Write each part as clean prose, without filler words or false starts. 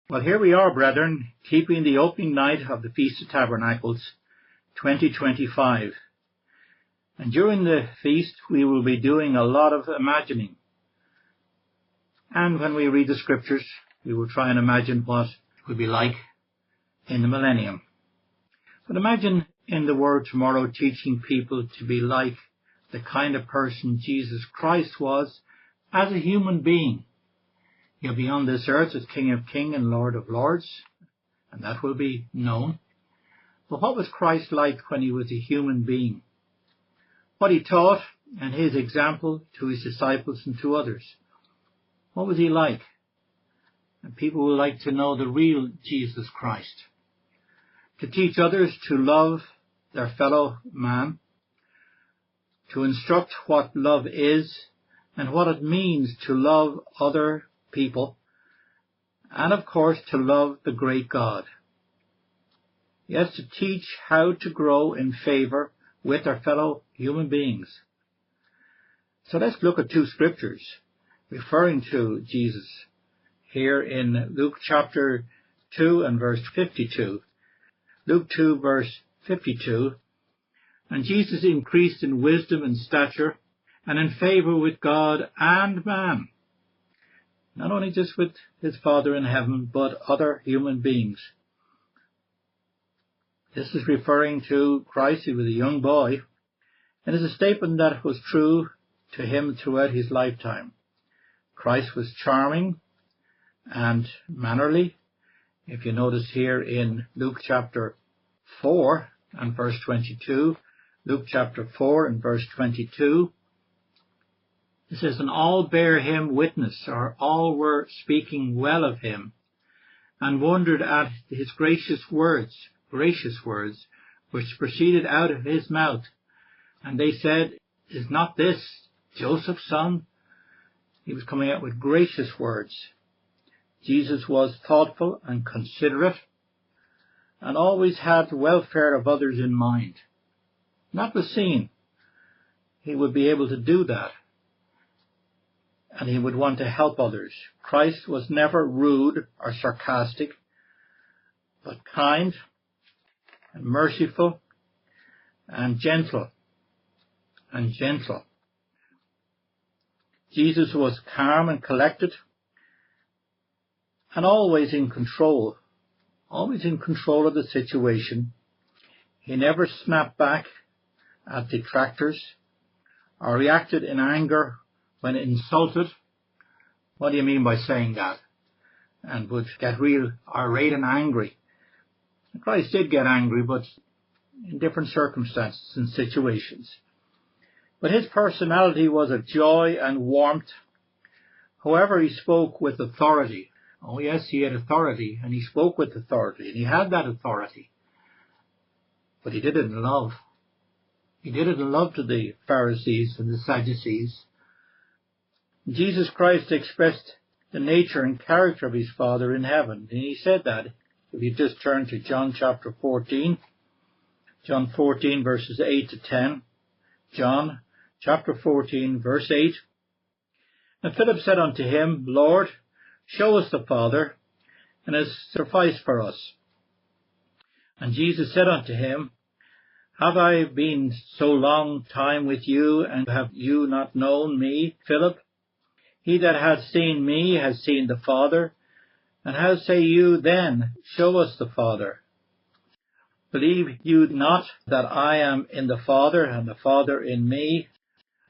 Well, here we are, brethren, keeping the opening night of the Feast of Tabernacles 2025. And during the feast, we will be doing a lot of imagining. And when we read the scriptures, we will try and imagine what it would be like in the millennium. But imagine in the Word tomorrow teaching people to be like the kind of person Jesus Christ was as a human being. He'll be on this earth as King of Kings and Lord of Lords, and that will be known. But what was Christ like when he was a human being? What he taught and his example to his disciples and to others. What was he like? And people would like to know the real Jesus Christ. To teach others to love their fellow man, to instruct what love is and what it means to love other people, and of course to love the great God. Yes, to teach how to grow in favor with our fellow human beings. So let's look at two scriptures referring to Jesus here in Luke chapter 2 and verse 52. Luke 2 verse 52. And Jesus increased in wisdom and stature and in favor with God and man. Not only just with his Father in heaven, but other human beings. This is referring to Christ. He was a young boy. And is a statement that was true to him throughout his lifetime. Christ was charming and mannerly. If you notice here in Luke chapter 4 and verse 22, Luke chapter 4 and verse 22, it says, and all bear him witness, or all were speaking well of him, and wondered at his gracious words, which proceeded out of his mouth. And they said, is not this Joseph's son? He was coming out with gracious words. Jesus was thoughtful and considerate, and always had the welfare of others in mind. Not was seen. He would be able to do that. And he would want to help others. Christ was never rude or sarcastic, but kind and merciful and gentle. Jesus was calm and collected and always in control of the situation. He never snapped back at detractors or reacted in anger when insulted. What do you mean by saying that? And would get real irate and angry. Christ did get angry, but in different circumstances and situations. But his personality was of joy and warmth. However, he spoke with authority. Oh yes, he had authority, and he spoke with authority, and he had that authority. But he did it in love. He did it in love to the Pharisees and the Sadducees. Jesus Christ expressed the nature and character of his Father in heaven. And he said that. If you just turn to John chapter 14, John 14 verses 8 to 10. John chapter 14 verse 8. And Philip said unto him, Lord, show us the Father, and it sufficed for us. And Jesus said unto him, have I been so long time with you, and have you not known me, Philip? He that hath seen me has seen the Father. And how say you then, show us the Father? Believe you not that I am in the Father, and the Father in me?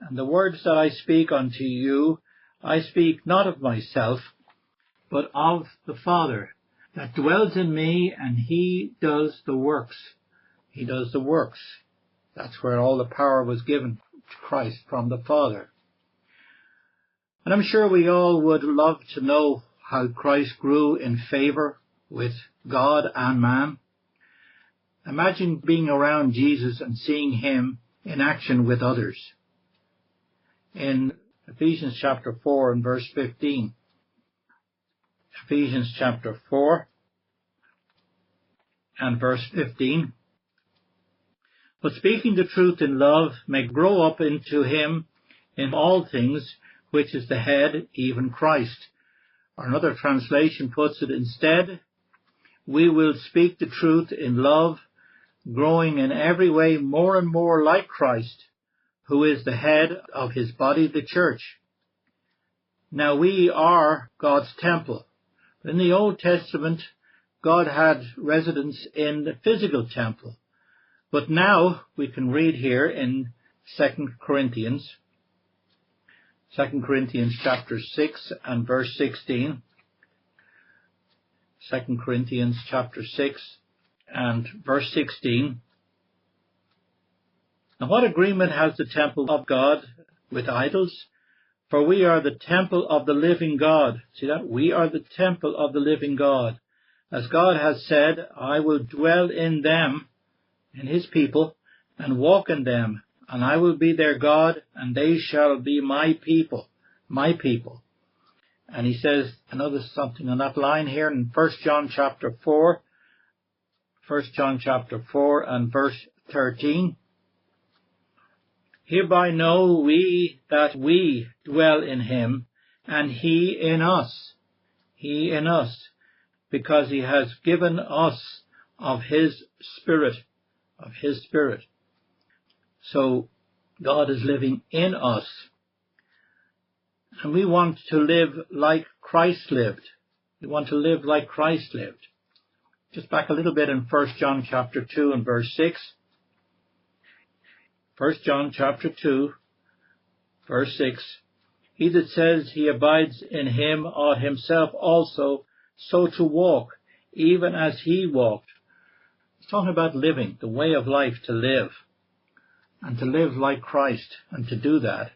And the words that I speak unto you, I speak not of myself, but of the Father, that dwells in me, and he does the works. He does the works. That's where all the power was given to Christ from the Father. And I'm sure we all would love to know how Christ grew in favor with God and man. Imagine being around Jesus and seeing him in action with others. In Ephesians chapter 4 and verse 15. Ephesians chapter 4 and verse 15. But speaking the truth in love may grow up into him in all things, which is the head, even Christ, Or another translation puts it, instead, we will speak the truth in love, growing in every way more and more like Christ, who is the head of his body, the church. Now we are God's temple. In the Old Testament, God had residence in the physical temple. But now we can read here in 2 Corinthians chapter 6 and verse 16. 2 Corinthians chapter 6 and verse 16. Now what agreement has the temple of God with idols? For we are the temple of the living God. See that? We are the temple of the living God. As God has said, I will dwell in them, in his people, and walk in them, and I will be their God, and they shall be my people. My people. And he says another something on that line here in 1 John chapter 4. 1 John chapter 4 and verse 13. Hereby know we that we dwell in him, and he in us. He in us, because he has given us of his Spirit. Of his Spirit. So God is living in us. And we want to live like Christ lived. We want to live like Christ lived. Just back a little bit in 1 John chapter 2 and verse 6. 1 John chapter 2, verse 6. He that says he abides in him ought himself also so to walk, even as he walked. He's talking about living, the way of life to live, and to live like Christ, and to do that.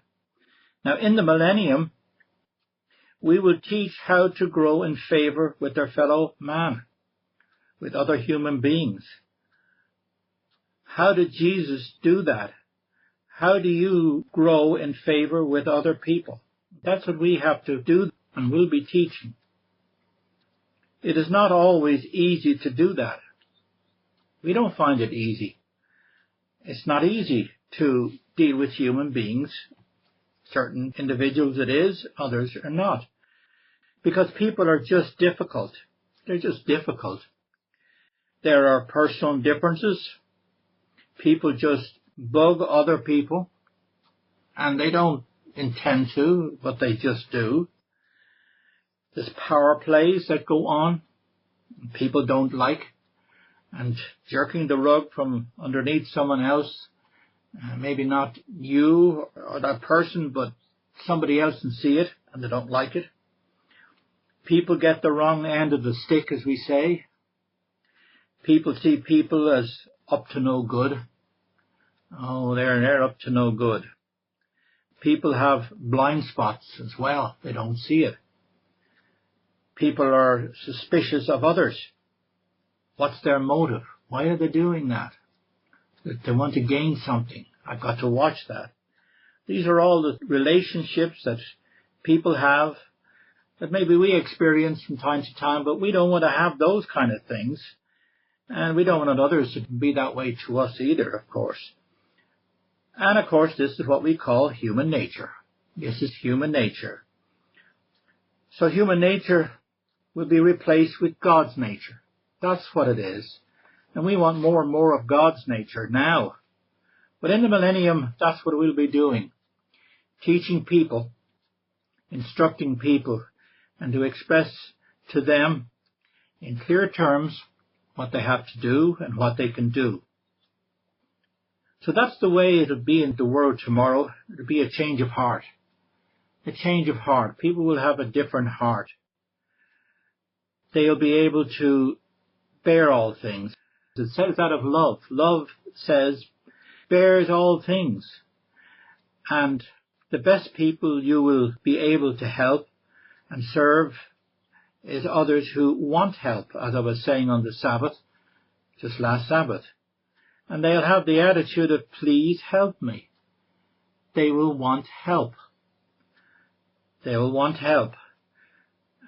Now in the millennium, we will teach how to grow in favor with our fellow man, with other human beings. How did Jesus do that? How do you grow in favor with other people? That's what we have to do, and we'll be teaching. It is not always easy to do that. We don't find it easy. It's not easy to deal with human beings. Certain individuals it is, others are not. Because people are just difficult. They're just difficult. There are personal differences. People just bug other people, and they don't intend to, but they just do. There's power plays that go on, people don't like, and jerking the rug from underneath someone else, maybe not you or that person, but somebody else, and see it, and they don't like it. People get the wrong end of the stick, as we say. People see people as up to no good. Oh, they're up to no good. People have blind spots as well. They don't see it. People are suspicious of others. What's their motive? Why are they doing that? They want to gain something. I've got to watch that. These are all the relationships that people have that maybe we experience from time to time, but we don't want to have those kind of things. And we don't want others to be that way to us either, of course. And of course, this is what we call human nature. This is human nature. So human nature will be replaced with God's nature. That's what it is. And we want more and more of God's nature now. But in the millennium, that's what we'll be doing. Teaching people, instructing people, and to express to them in clear terms what they have to do and what they can do. So that's the way it'll be in the world tomorrow. It'll be a change of heart. A change of heart. People will have a different heart. They'll be able to bear all things. It says that of love. Love says, bears all things. And the best people you will be able to help and serve is others who want help, as I was saying on the Sabbath, just last Sabbath. And they'll have the attitude of, please help me. They will want help. They will want help.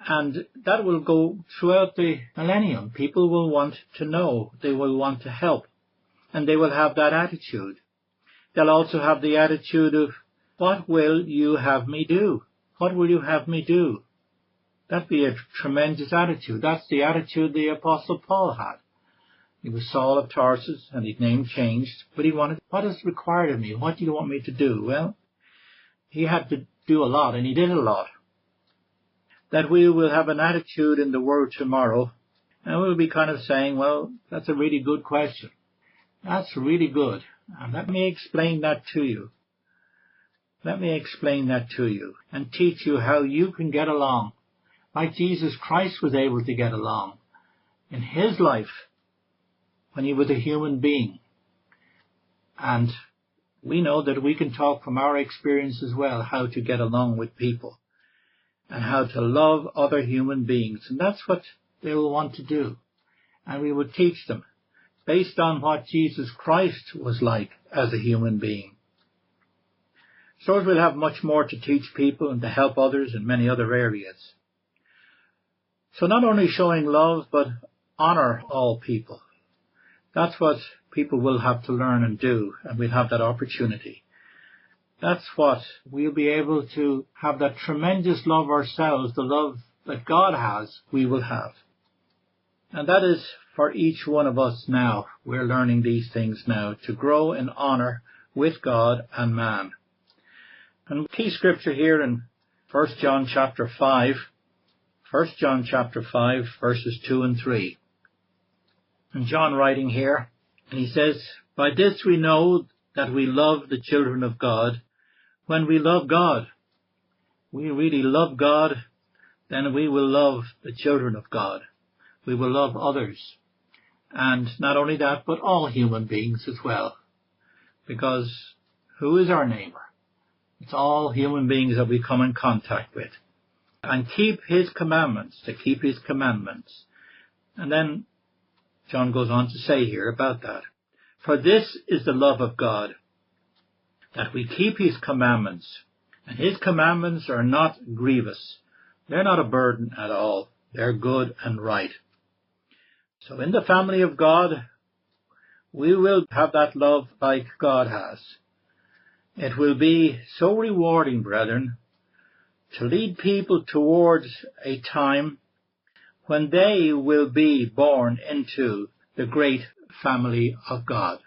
And that will go throughout the millennium. People will want to know. They will want to help. And they will have that attitude. They'll also have the attitude of, what will you have me do? What will you have me do? That'd be a tremendous attitude. That's the attitude the Apostle Paul had. He was Saul of Tarsus, and his name changed, but he wanted, what is required of me? What do you want me to do? Well, he had to do a lot, and he did a lot. That we will have an attitude in the Word tomorrow, and we'll be kind of saying, well, that's a really good question. That's really good. And let me explain that to you. Let me explain that to you and teach you how you can get along like Jesus Christ was able to get along in his life when he was a human being. And we know that we can talk from our experience as well how to get along with people and how to love other human beings. And that's what they will want to do. And we will teach them based on what Jesus Christ was like as a human being. So we'll have much more to teach people and to help others in many other areas. So not only showing love, but honor all people. That's what people will have to learn and do, and we'll have that opportunity. That's what we'll be able to have, that tremendous love ourselves, the love that God has, we will have. And that is for each one of us now. We're learning these things now to grow in honor with God and man. And key scripture here in 1 John chapter 5, 1 John chapter 5, verses 2 and 3. And John writing here, and he says, "By this we know that we love the children of God, when we love God." We really love God, then we will love the children of God. We will love others. And not only that, but all human beings as well. Because who is our neighbour? It's all human beings that we come in contact with. And keep his commandments, to keep his commandments. And then John goes on to say here about that. "For this is the love of God, that we keep his commandments. And his commandments are not grievous." They're not a burden at all. They're good and right. So in the family of God, we will have that love like God has. It will be so rewarding, brethren, to lead people towards a time when they will be born into the great family of God.